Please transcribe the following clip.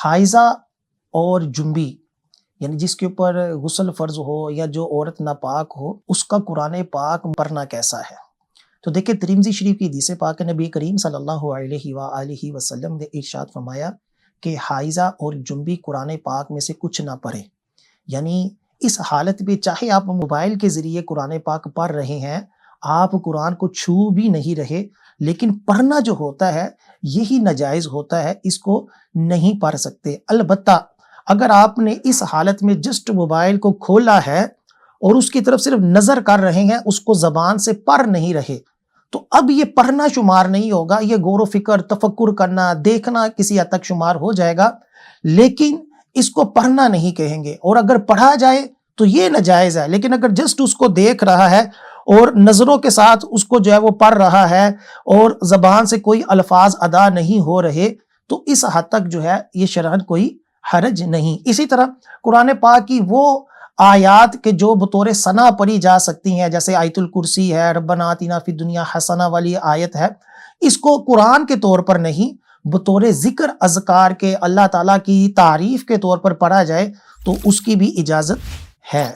حائضہ اور جنبی یعنی جس کے اوپر غسل فرض ہو یا جو عورت ناپاک ہو، اس کا قرآن پاک پڑھنا کیسا ہے؟ تو دیکھیں ترمذی شریف کی حدیث پاک نبی کریم صلی اللہ علیہ وآلہ وسلم نے ارشاد فرمایا کہ حائضہ اور جنبی قرآن پاک میں سے کچھ نہ پڑھے، یعنی اس حالت میں چاہے آپ موبائل کے ذریعے قرآن پاک پڑھ رہے ہیں، آپ قرآن کو چھو بھی نہیں رہے، لیکن پڑھنا جو ہوتا ہے یہی ناجائز ہوتا ہے، اس کو نہیں پڑھ سکتے۔ البتہ اگر آپ نے اس حالت میں جسٹ موبائل کو کھولا ہے اور اس کی طرف صرف نظر کر رہے ہیں، اس کو زبان سے پڑھ نہیں رہے، تو اب یہ پڑھنا شمار نہیں ہوگا، یہ غور و فکر، تفکر کرنا، دیکھنا کسی حد تک شمار ہو جائے گا، لیکن اس کو پڑھنا نہیں کہیں گے۔ اور اگر پڑھا جائے تو یہ ناجائز ہے، لیکن اگر جسٹ اس کو دیکھ رہا ہے اور نظروں کے ساتھ اس کو جو ہے وہ پڑھ رہا ہے اور زبان سے کوئی الفاظ ادا نہیں ہو رہے، تو اس حد تک جو ہے یہ شرعاً کوئی حرج نہیں۔ اسی طرح قرآن پاک کی وہ آیات کے جو بطور ثنا پڑھی جا سکتی ہیں، جیسے آیت الکرسی ہے، ربنا آتنا فی الدنیا حسنہ والی آیت ہے، اس کو قرآن کے طور پر نہیں، بطور ذکر اذکار کے، اللہ تعالیٰ کی تعریف کے طور پر پڑھا جائے تو اس کی بھی اجازت ہے۔